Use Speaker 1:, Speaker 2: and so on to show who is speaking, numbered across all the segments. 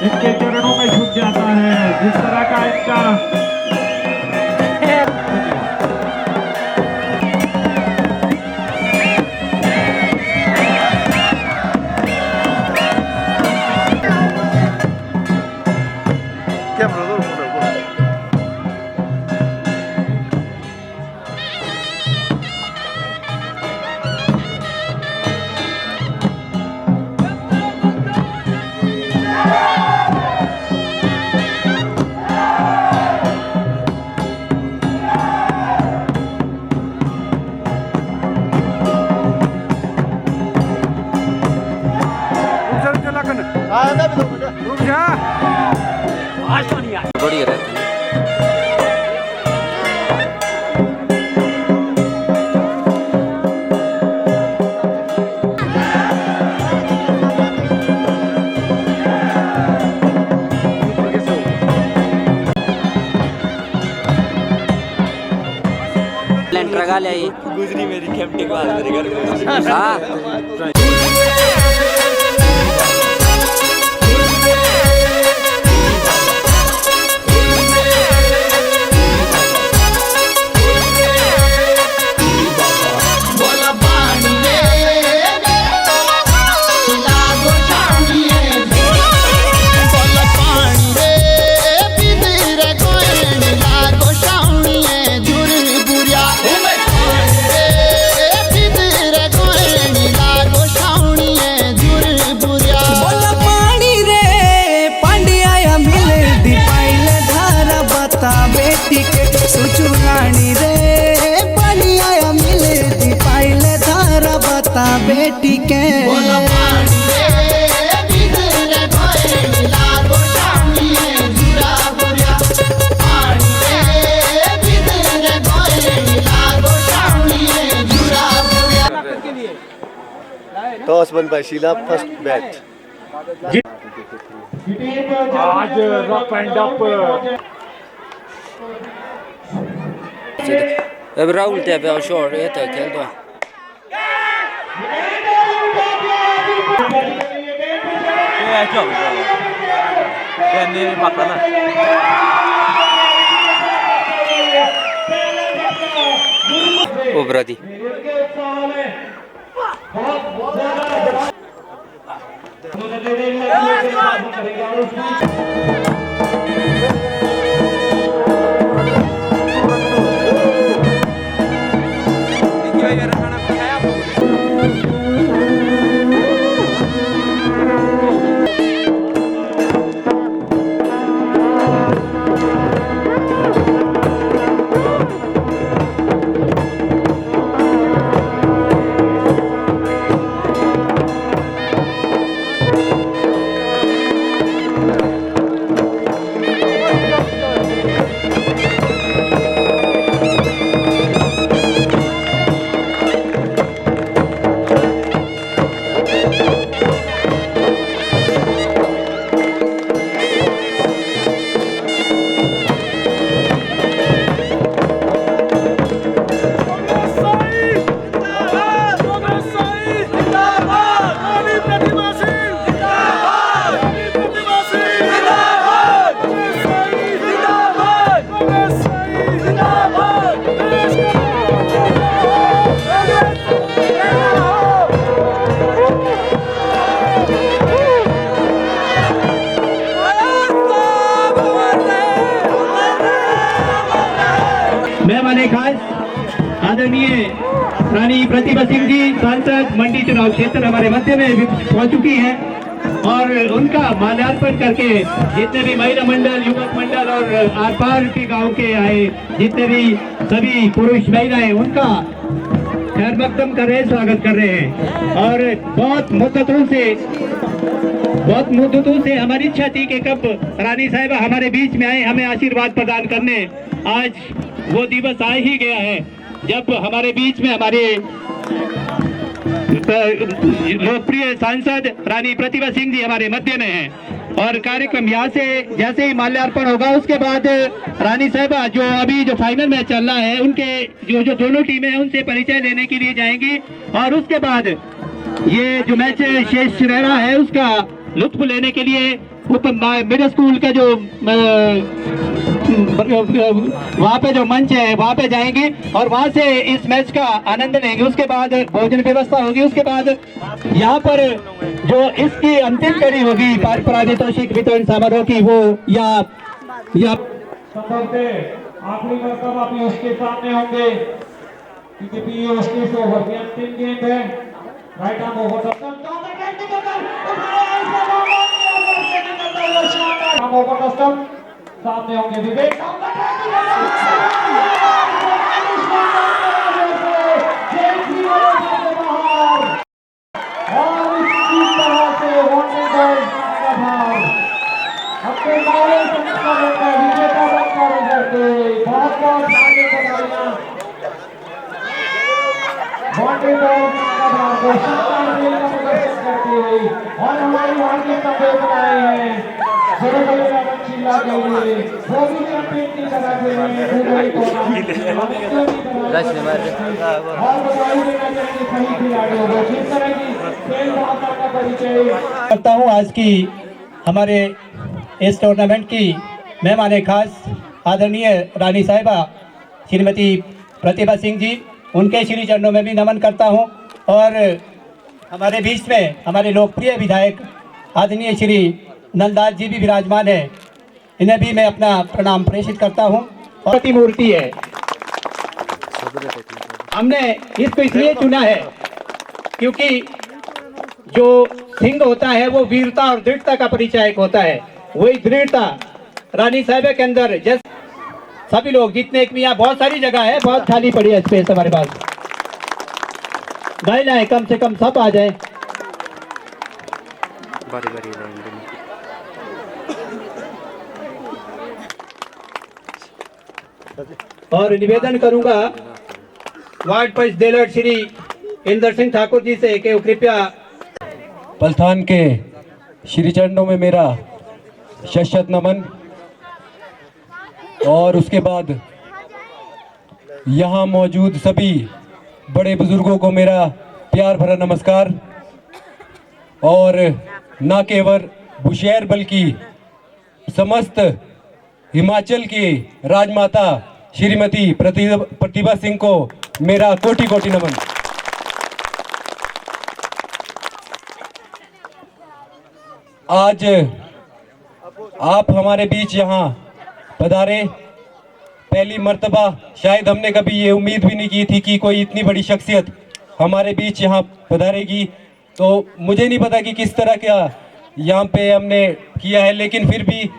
Speaker 1: इनके चरणों में झुक जाता है। जिस तरह का इनका
Speaker 2: रुक जा
Speaker 3: आज तो नहीं आया बड़ी रहती है। लगा ले गुजरी मेरी कैप्टी को आज मेरे घर हाँ
Speaker 4: सुचुरानी रे बनिया मिले दी पाइले धारा बता बेटी के
Speaker 2: टॉस वन बाय शीला फर्स्ट बैट।
Speaker 1: आज रफ एंड अप
Speaker 3: अब राहुल ते पे शॉट ये तो खेल दो ये चल ये नहीं पकड़ा ओ ब्रदी
Speaker 1: आदरणीय रानी प्रतिभा सिंह जी सांसद मंडी चुनाव क्षेत्र हमारे मध्य में पहुंच चुकी हैं और उनका माल्यार्पण करके जितने भी महिला मंडल, युवक मंडल और आर पार के गांव के आए जितने भी सभी पुरुष महिलाएं उनका खैर मकदम कर रहे हैं, स्वागत कर रहे हैं। और बहुत मुद्दतों से हमारी इच्छा थी कि कब रानी साहिबा हमारे बीच में आए, हमें आशीर्वाद प्रदान करने। आज वो दिवस आ ही गया है जब हमारे बीच में हमारे लोकप्रिय सांसद रानी प्रतिभा सिंह जी हमारे मध्य में हैं। और कार्यक्रम यहाँ से जैसे ही माल्यार्पण होगा उसके बाद रानी साहिबा जो अभी जो फाइनल मैच चल रहा है उनके जो दोनों टीमें हैं उनसे परिचय लेने के लिए जाएंगी और उसके बाद ये जो मैच शेष रह रहा है उसका लुत्फ लेने के लिए मिडिल स्कूल का जो वहाँ पे जो मंच है वहाँ पे जाएंगे और वहाँ से इस मैच का आनंद लेंगे। उसके बाद भोजन व्यवस्था होगी। उसके बाद यहाँ पर जो इसकी अंतिम कड़ी होगी पारितोषिक वितरण समारोह की, वो यहाँ
Speaker 5: आखिरी मरतबा भी उसके सामने होंगे क्योंकि भी उसके से ओवर की अंतिम गेंद है। राइट आर्म ओवर सामने होंगे विवेक और इसी तरह से अपने विजेता बनकर बहुत बहुत आगे बढ़ाना करती हुई और हमारी भारतीय संदेश बनाए हैं वो भी चैंपियन की तरह से और बधाई देना चाहिए सही खिलाड़ियों को जिस तरह की खेल भावना का परिचय
Speaker 1: करता हूँ। आज की हमारे इस टूर्नामेंट की मेहमान खास आदरणीय रानी साहिबा श्रीमती प्रतिभा सिंह जी, उनके श्री चरणों में भी नमन करता हूं। और हमारे बीच में हमारे लोकप्रिय विधायक आदरणीय श्री नंदलाल जी भी विराजमान है, इन्हें भी मैं अपना प्रणाम प्रेषित करता हूं। और प्रतिमूर्ति है, हमने इसको इसलिए चुना है क्योंकि जो सिंह होता है वो वीरता और दृढ़ता का परिचायक होता है। वही दृढ़ता रानी साहिबा के अंदर, जैसे सभी लोग जितने यहाँ बहुत सारी जगह है, बहुत खाली पड़ी है स्पेस हमारे पास, महिलाएं कम से कम सब आ जाए। और निवेदन करूंगा वार्ड पंच देलट श्री इंदर सिंह ठाकुर जी से कि कृपया
Speaker 6: पलथान के श्री चरणों में मेरा शत नमन और उसके बाद यहाँ मौजूद सभी बड़े बुजुर्गों को मेरा प्यार भरा नमस्कार। और न केवल बुशहर बल्कि समस्त हिमाचल की राजमाता श्रीमती प्रतिभा सिंह को मेरा कोटि कोटि नमन। आज आप हमारे बीच यहाँ पधारे, पहली मर्तबा शायद हमने कभी ये उम्मीद भी नहीं की थी कि कोई इतनी बड़ी शख्सियत हमारे बीच यहाँ पधारेगी। तो मुझे नहीं पता कि किस तरह का यहाँ पे हमने किया है, लेकिन फिर भी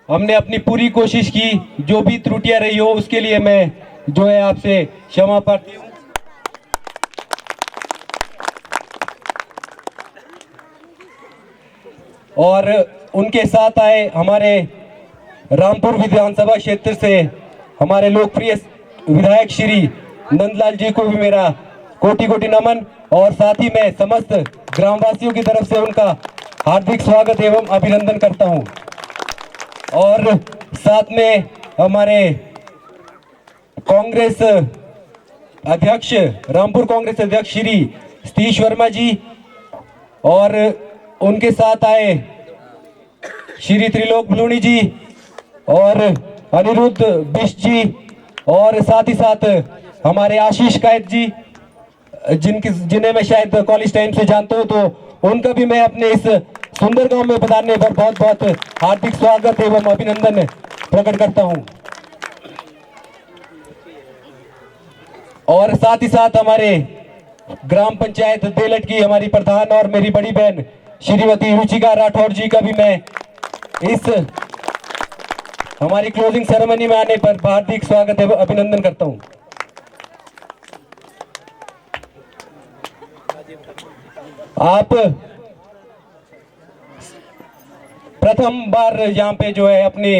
Speaker 6: हमने अपनी पूरी कोशिश की। जो भी त्रुटियां रही हो उसके लिए मैं जो है आपसे क्षमा प्रार्थी हूँ। और उनके साथ आए हमारे रामपुर विधानसभा क्षेत्र से हमारे लोकप्रिय विधायक श्री नंदलाल जी को भी मेरा कोटि कोटि नमन। और साथ ही मैं समस्त ग्रामवासियों की तरफ से उनका हार्दिक स्वागत एवं अभिनंदन करता हूं। और साथ में हमारे कांग्रेस अध्यक्ष, रामपुर कांग्रेस अध्यक्ष श्री सतीश वर्मा जी, और उनके साथ आए श्री त्रिलोक बलूनी जी और अनिरुद्ध बिष्ट जी, और साथ ही साथ हमारे आशीष कायत जी, जिन्हें मैं शायद कॉलेज टाइम से जानता हूं, तो उनका भी मैं अपने इस सुंदर गांव में पधारने पर बहुत बहुत हार्दिक स्वागत एवं अभिनंदन प्रकट करता हूं। और साथ ही साथ हमारे ग्राम पंचायत देलट की हमारी प्रधान और मेरी बड़ी बहन श्रीमती रुचिका राठौर जी का भी मैं इस हमारी क्लोजिंग सेरेमनी में आने पर हार्दिक स्वागत एवं अभिनंदन करता हूं। आप प्रथम बार यहाँ पे जो है अपने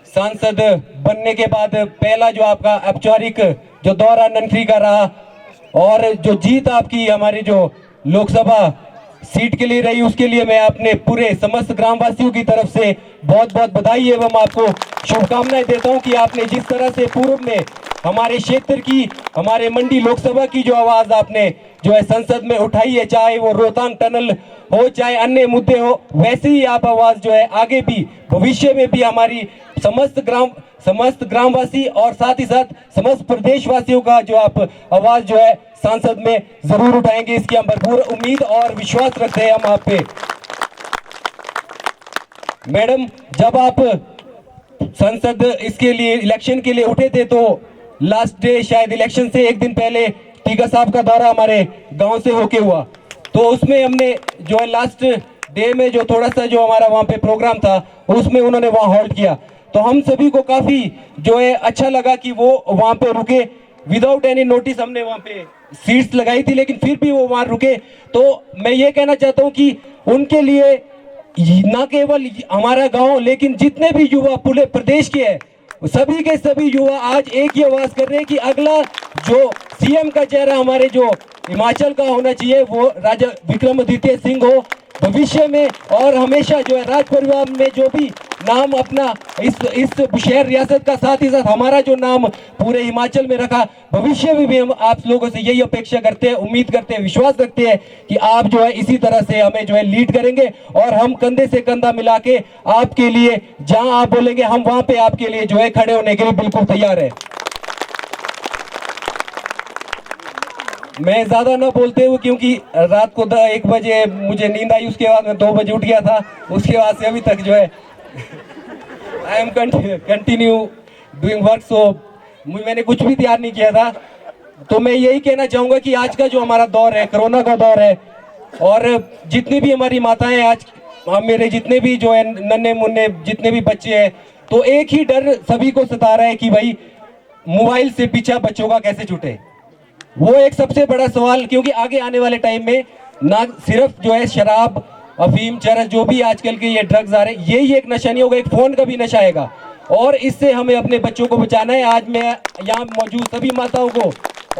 Speaker 6: सांसद बनने के बाद पहला जो आपका औपचारिक जो दौरा ननखरी का रहा, और जो जीत आपकी हमारी जो लोकसभा सीट के लिए रही, उसके लिए मैं अपने पूरे समस्त ग्रामवासियों की तरफ से बहुत बहुत बधाई एवं आपको शुभकामनाएं देता हूं कि आपने जिस तरह से पूर्व में हमारे क्षेत्र की, हमारे मंडी लोकसभा की जो आवाज आपने जो है संसद में उठाई है, चाहे वो रोहतांग टनल हो चाहे अन्य मुद्दे हो, वैसे ही आप आवाज जो है आगे भी भविष्य में भी हमारी समस्त ग्रामवासी और साथ ही साथ समस्त प्रदेशवासियों का जो आप आवाज जो है संसद में जरूर उठाएंगे, इसकी हम भरपूर उम्मीद और विश्वास रखते हैं हम आप पे। मैडम, जब आप संसद इसके लिए इलेक्शन के लिए उठे थे तो लास्ट डे शायद इलेक्शन से एक दिन पहले टीका साहब का दौरा हमारे गांव से होके हुआ, तो उसमें हमने जो है लास्ट डे में जो थोड़ा सा जो हमारा वहाँ पे प्रोग्राम था उसमें उन्होंने वहाँ होल्ड किया, तो हम सभी को काफी जो है अच्छा लगा कि वो वहाँ पे रुके विदाउट एनी नोटिस। हमने वहाँ पे सीट्स लगाई थी लेकिन फिर भी वो वहाँ रुके। तो मैं ये कहना चाहता हूँ कि उनके लिए न केवल हमारा गांव लेकिन जितने भी युवा पूरे प्रदेश के हैं, सभी के सभी युवा आज एक ही आवाज कर रहे हैं कि अगला जो सीएम का चेहरा हमारे जो हिमाचल का होना चाहिए वो राजा विक्रमादित्य सिंह हो भविष्य में, और हमेशा जो है राज परिवार में जो भी नाम अपना इस शहर रियासत का साथ ही साथ हमारा जो नाम पूरे हिमाचल में रखा, भविष्य में भी हम आप लोगों से यही अपेक्षा करते हैं, उम्मीद करते हैं, विश्वास रखते हैं कि आप जो है इसी तरह से हमें जो है लीड करेंगे और हम कंधे से कंधा मिला के आपके लिए जहां आप बोलेंगे हम वहां पे आपके लिए जो है खड़े होने के लिए बिल्कुल तैयार है। मैं ज्यादा ना बोलते हुए, क्योंकि रात को 1 बजे मुझे नींद आई, उसके बाद मैं 2 बजे उठ गया था, उसके बाद से अभी तक जो है I am continue doing work, so मैंने कुछ भी तैयार नहीं किया था। तो मैं यही कहना चाहूँगा कि आज का जो हमारा दौर है, कोरोना का दौर है, और जितनी भी हमारी माताएं आज मेरे जितने भी जो है नन्हे मुन्ने जितने भी बच्चे हैं, तो एक ही डर सभी को सता रहा है कि भाई मोबाइल से पीछा बच्चों का कैसे छूटे। वो एक सबसे बड़ा सवाल, क्योंकि आगे आने वाले टाइम में ना सिर्फ जो है शराब, अफीम, चरस, जो भी आजकल के ये ड्रग्स आ रहे हैं, यही एक नशा नहीं होगा, एक फोन का भी नशा आएगा, और इससे हमें अपने बच्चों को बचाना है। आज मैं यहाँ मौजूद सभी माताओं को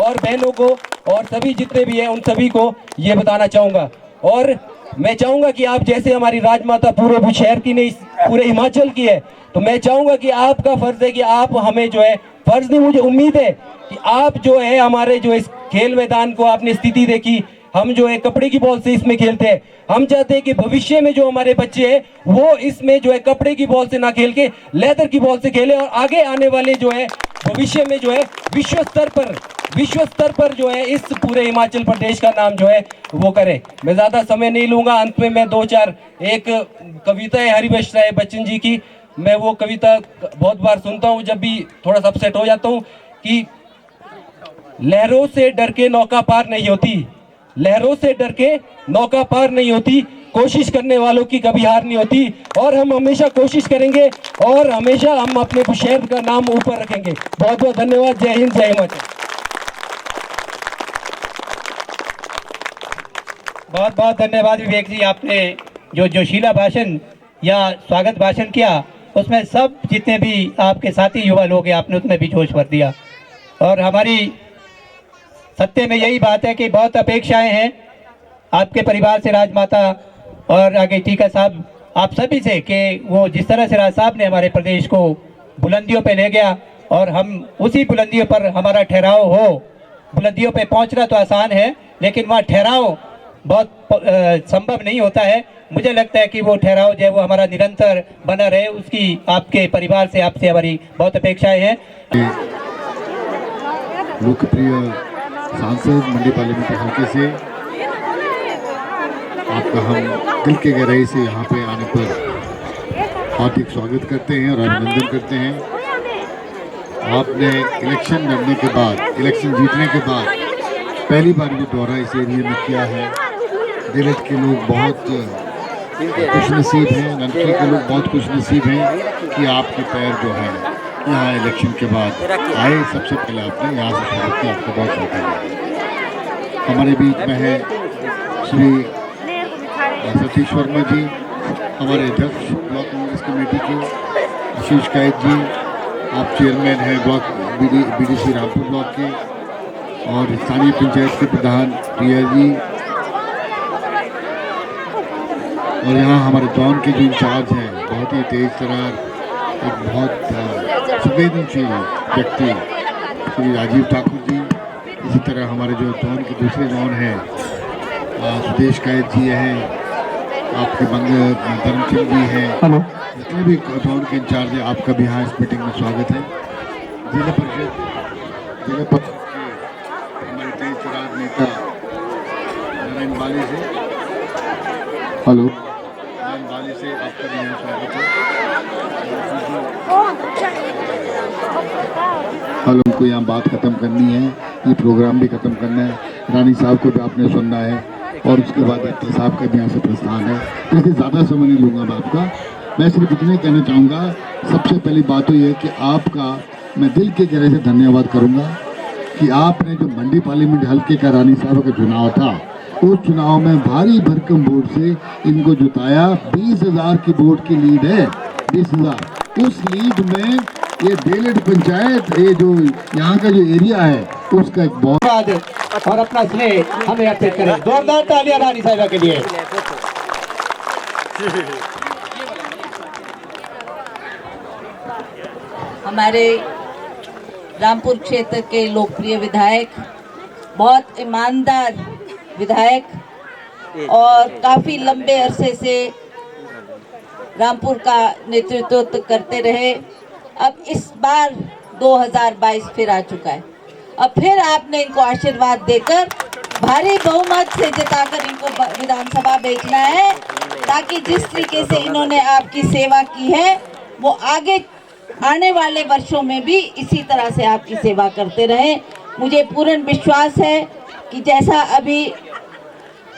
Speaker 6: और बहनों को और सभी जितने भी हैं उन सभी को ये बताना चाहूँगा, और मैं चाहूँगा कि आप जैसे हमारी राजमाता पूरे शहर की नहीं पूरे हिमाचल की है, तो मैं चाहूँगा कि आपका फर्ज है कि आप हमें जो है, फर्ज नहीं मुझे उम्मीद है कि आप जो है हमारे जो इस खेल मैदान को आपने स्थिति देखी, हम जो है कपड़े की बॉल से इसमें खेलते हैं, हम चाहते हैं कि भविष्य में जो हमारे बच्चे हैं वो इसमें जो है कपड़े की बॉल से ना खेल के लेदर की बॉल से खेले, और आगे आने वाले जो है भविष्य में जो है विश्व स्तर पर जो है इस पूरे हिमाचल प्रदेश का नाम जो है वो करे। मैं ज्यादा समय नहीं लूंगा, अंत में मैं 2-4 एक कविता है हरिवंश राय बच्चन जी की, मैं वो कविता बहुत बार सुनता हूँ जब भी थोड़ा सा अपसेट हो जाता हूँ, कि लहरों से डर के नौका पार नहीं होती, लहरों से डर के नौका पार नहीं होती, कोशिश करने वालों की कभी हार नहीं होती, और हम हमेशा कोशिश करेंगे और हमेशा हम अपने शहर का नाम ऊपर रखेंगे। बहुत बहुत धन्यवाद। जय हिंद, जय हिमाचल।
Speaker 1: बहुत बहुत धन्यवाद विवेक जी, आपने जो जोशीला भाषण या स्वागत भाषण किया उसमें सब जितने भी आपके साथी युवा लोग हैं आपने उसमें भी जोश भर दिया, और हमारी सत्य में यही बात है कि बहुत अपेक्षाएं हैं आपके परिवार से, राजमाता और आगे टीका साहब आप सभी से, कि वो जिस तरह से राज साहब ने हमारे प्रदेश को बुलंदियों पे ले गया और हम उसी बुलंदियों पर हमारा ठहराव हो। बुलंदियों पे पहुंचना तो आसान है लेकिन वहाँ ठहराव बहुत संभव नहीं होता है। मुझे लगता है कि वो ठहराव जो है वो हमारा निरंतर बना रहे, उसकी आपके परिवार से, आपसे हमारी बहुत अपेक्षाएं हैं।
Speaker 7: लोकप्रिय सांसद मंडी पार्लियामेंट हल्के से आपका हम दिल के गहराई से यहाँ पे आने पर हार्दिक स्वागत करते हैं और अभिनंदन करते हैं। आपने इलेक्शन लड़ने के बाद, इलेक्शन जीतने के बाद पहली बार ये दौरा इस एरिया में किया है। दिलत के लोग बहुत खुशनसीब हैं, ननकी के लोग बहुत खुशनसीब हैं कि आपके पैर जो है यहाँ इलेक्शन के बाद आए। सबसे पहले आपने यहाँ से शुरू किया, आपको बहुत बहुत धन्यवाद। हमारे बीच में है श्री सतीश वर्मा जी, हमारे अध्यक्ष ब्लॉक कांग्रेस कमेटी के, आशीष कैद जी, आप चेयरमैन हैं ब्लॉक बीडीसी रामपुर ब्लॉक के, और स्थानीय पंचायत के प्रधान प्रिया जी, और यहाँ हमारे जोन के जो इंचार्ज हैं बहुत ही तेज तरार, एक बहुत संवेदनशील व्यक्ति श्री राजीव ठाकुर जी। इसी तरह हमारे जो जोन के दूसरे जोन हैं सुदेश कैद जी हैं, आपके बंदे धर्म सिंह जी हैं,
Speaker 1: हेलो
Speaker 7: जितने भी जोन के इंचार्ज हैं, आपका भी यहाँ इस मीटिंग में स्वागत है। जिला परिषद के हमारे तेज चुराग नेता नारायण बाली से, हेलो नारायण बाली से आपका भी यहाँ स्वागत है। हेलो, उनको यहाँ बात खत्म करनी है, ये प्रोग्राम भी खत्म करना है, रानी साहब को भी आपने सुनना है और उसके बाद डॉक्टर साहब का भी यहाँ से प्रस्थान है। इसलिए ज़्यादा समय नहीं लूँगा मैं आपका। मैं सिर्फ इतने कहना चाहूँगा, सबसे पहली बात तो ये है कि आपका मैं दिल के गहरे से धन्यवाद करूँगा कि आपने जो मंडी पार्लियामेंट हल्के का रानी साहब का चुनाव था, उस चुनाव में भारी भरकम वोट से इनको जिताया। 20,000 की वोट की लीड है, 20,000। उस लीड में ये बेलड पंचायत, ये जो यहाँ का जो एरिया है, उसका एक बहुत
Speaker 1: और अपना स्नेह हमें अर्पित करें। जोरदार तालियां रानी साहिबा के लिए।
Speaker 8: हमारे रामपुर क्षेत्र के लोकप्रिय विधायक, बहुत ईमानदार विधायक और काफ़ी लंबे अरसे से रामपुर का नेतृत्व करते रहे। अब इस बार 2022 फिर आ चुका है। अब फिर आपने इनको आशीर्वाद देकर भारी बहुमत से जिताकर इनको विधानसभा भेजना है, ताकि जिस तरीके से इन्होंने आपकी सेवा की है वो आगे आने वाले वर्षों में भी इसी तरह से आपकी सेवा करते रहें। मुझे पूर्ण विश्वास है कि जैसा अभी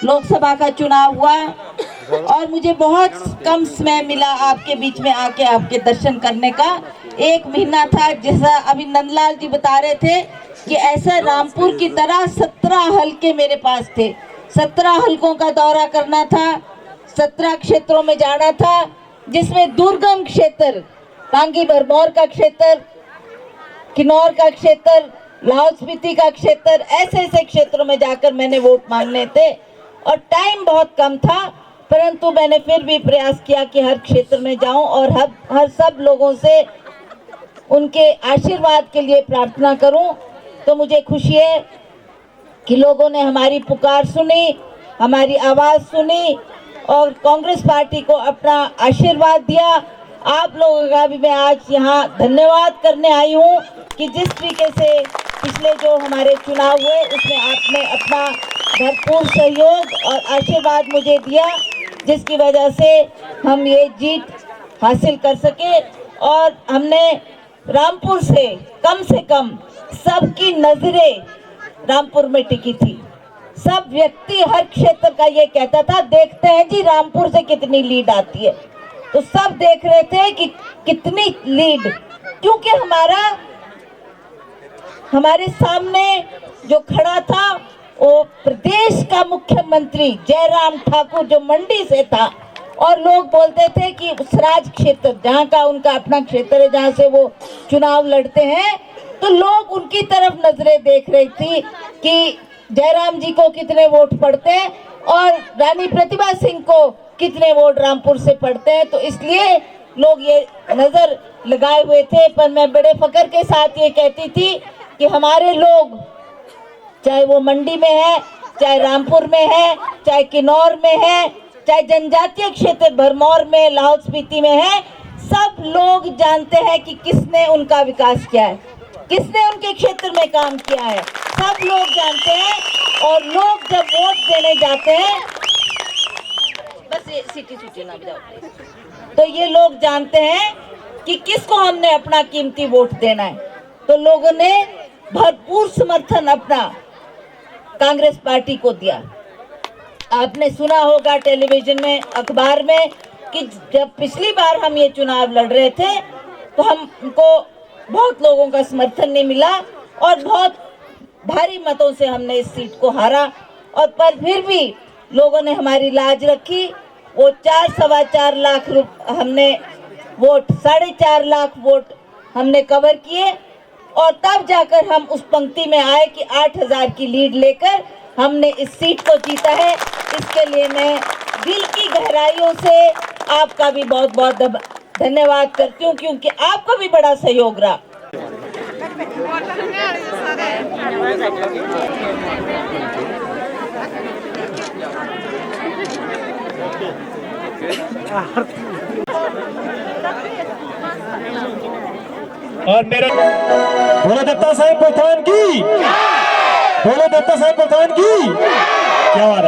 Speaker 8: लोकसभा का चुनाव हुआ और मुझे बहुत कम समय मिला आपके बीच में आके आपके दर्शन करने का, 1 महीना था। जैसा अभी नंदलाल जी बता रहे थे कि ऐसा रामपुर की तरह 17 हलके मेरे पास थे। 17 हलकों का दौरा करना था, 17 क्षेत्रों में जाना था, जिसमें दुर्गम क्षेत्र, पांगी भरमौर का क्षेत्र, किन्नौर का क्षेत्र, लाहौल स्पीति का क्षेत्र, ऐसे क्षेत्रों में जाकर मैंने वोट मांगने थे और टाइम बहुत कम था, परंतु मैंने फिर भी प्रयास किया कि हर क्षेत्र में जाऊं और हर सब लोगों से उनके आशीर्वाद के लिए प्रार्थना करूं। तो मुझे खुशी है कि लोगों ने हमारी पुकार सुनी, हमारी आवाज़ सुनी और कांग्रेस पार्टी को अपना आशीर्वाद दिया। आप लोगों का भी मैं आज यहाँ धन्यवाद करने आई हूँ कि जिस तरीके से पिछले जो हमारे चुनाव हुए उसमें आपने अपना भरपूर सहयोग और आशीर्वाद मुझे दिया, जिसकी वजह से हम ये जीत हासिल कर सके। और हमने रामपुर से कम सबकी नजरें रामपुर में टिकी थी। सब व्यक्ति हर क्षेत्र का ये कहता था, देखते हैं जी रामपुर से कितनी लीड आती है। तो सब देख रहे थे कि कितनी लीड, क्योंकि हमारे सामने जो खड़ा था वो प्रदेश का मुख्यमंत्री जयराम ठाकुर, जो मंडी से था। और लोग बोलते थे कि सराज क्षेत्र, जहाँ का उनका अपना क्षेत्र है, जहाँ से वो चुनाव लड़ते हैं, तो लोग उनकी तरफ नजरें देख रही थी कि जयराम जी को कितने वोट पड़ते हैं और रानी प्रतिभा सिंह को कितने वोट रामपुर से पड़ते हैं। तो इसलिए लोग ये नजर लगाए हुए थे। पर मैं बड़े फक्र के साथ ये कहती थी कि हमारे लोग, चाहे वो मंडी में है, चाहे रामपुर में है, चाहे किन्नौर में है, चाहे जनजातीय क्षेत्र भरमौर में, लाहौल स्पीति में है, सब लोग जानते हैं कि किसने उनका विकास किया है, किसने उनके क्षेत्र में काम किया है, सब लोग जानते हैं। और लोग जब वोट देने जाते हैं, बस ये सीटी ना बजाओ, तो ये लोग जानते हैं कि किसको हमने अपना कीमती वोट देना है। तो लोगों ने भरपूर समर्थन अपना कांग्रेस पार्टी को दिया। आपने सुना होगा टेलीविजन में, अखबार में, कि जब पिछली बार हम ये चुनाव लड़ रहे थे तो हमको बहुत लोगों का समर्थन नहीं मिला और बहुत भारी मतों से हमने इस सीट को हारा। और पर फिर भी लोगों ने हमारी लाज रखी। वो 4-4.25 लाख हमने वोट, 4.5 लाख वोट हमने कवर किए और तब जाकर हम उस पंक्ति में आए कि 8,000 की लीड लेकर हमने इस सीट को जीता है। इसके लिए मैं दिल की गहराइयों से आपका भी बहुत बहुत धन्यवाद करती हूँ, क्योंकि आपका भी बड़ा सहयोग रहा।
Speaker 1: और मेरा
Speaker 6: बोलो दत्ता साहेब पठान की, बोलो दत्ता साहेब पठान की। क्या बात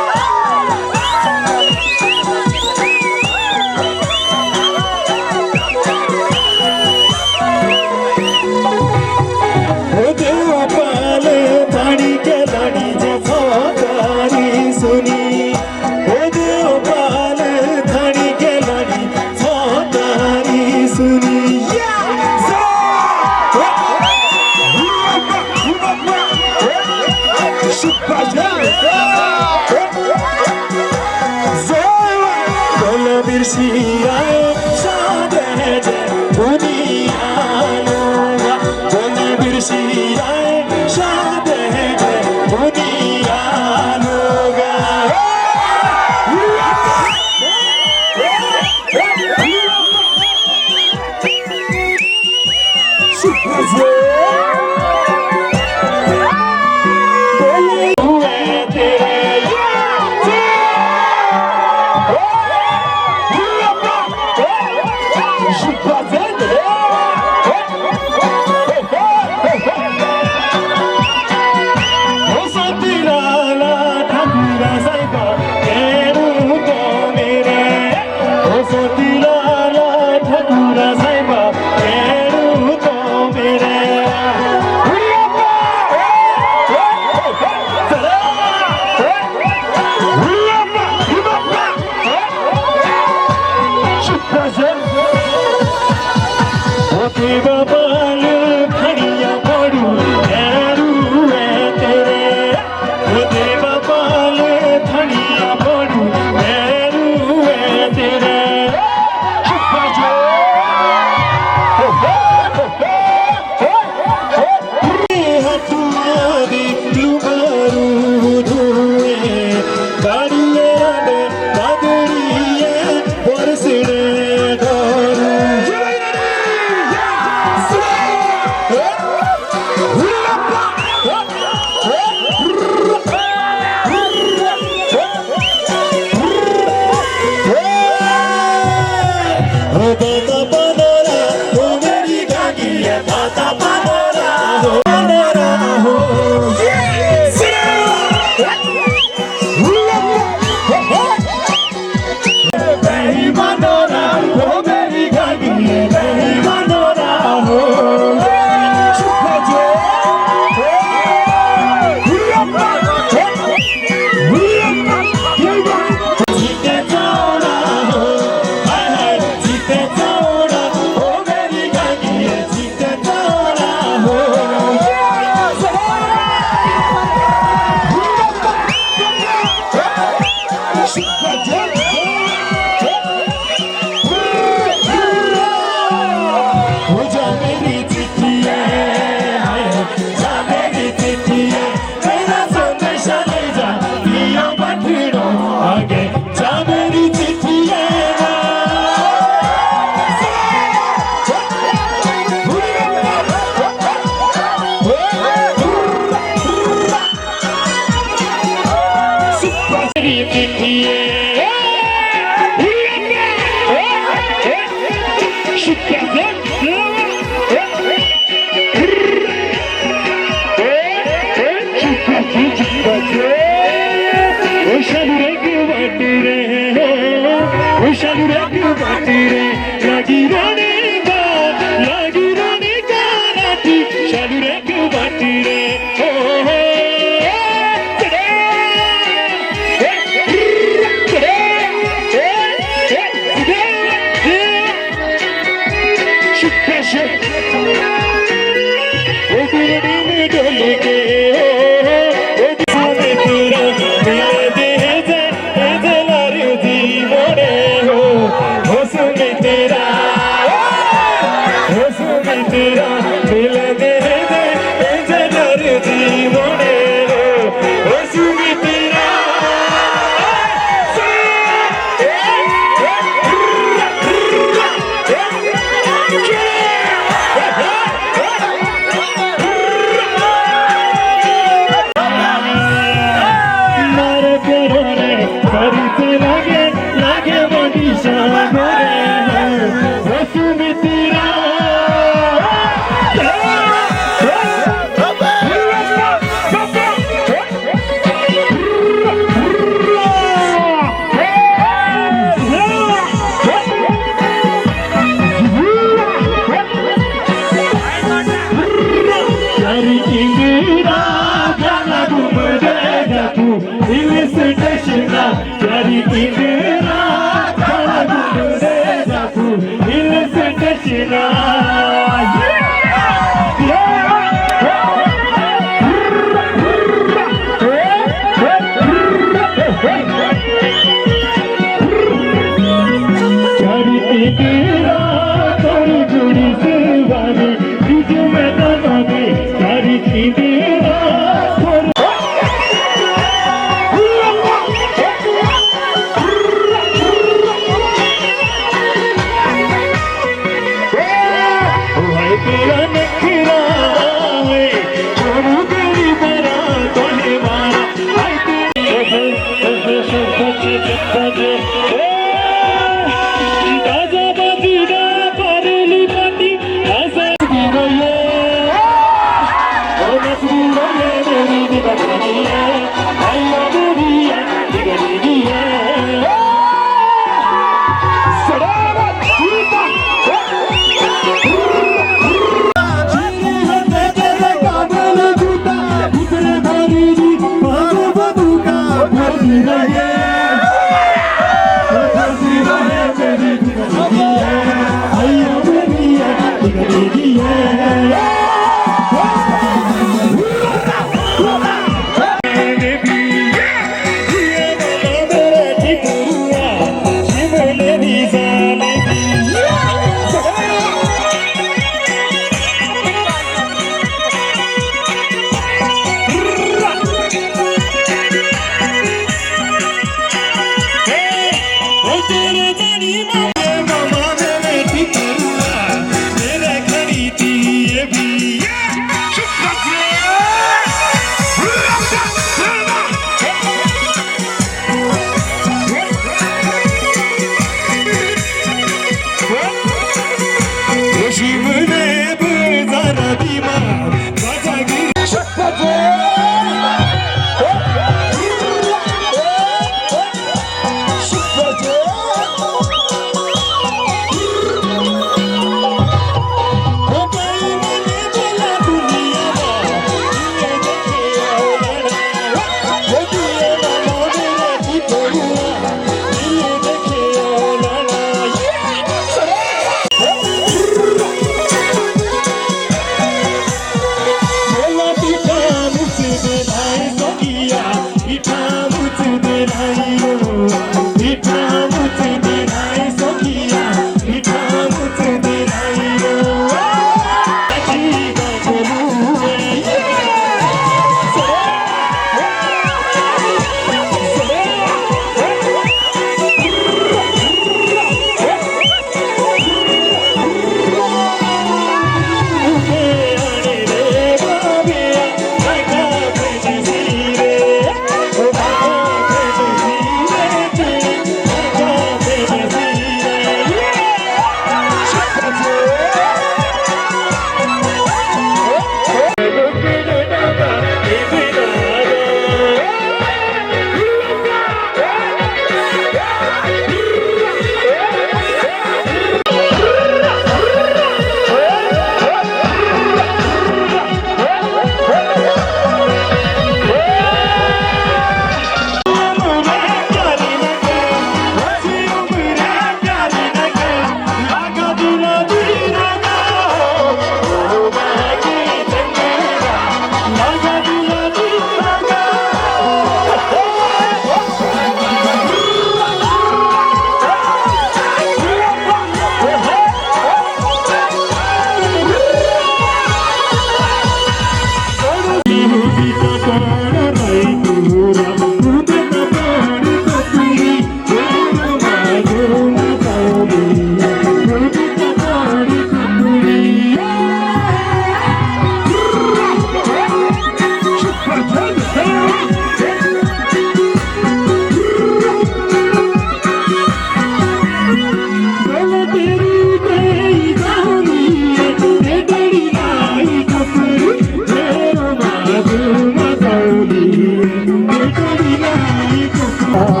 Speaker 5: Oh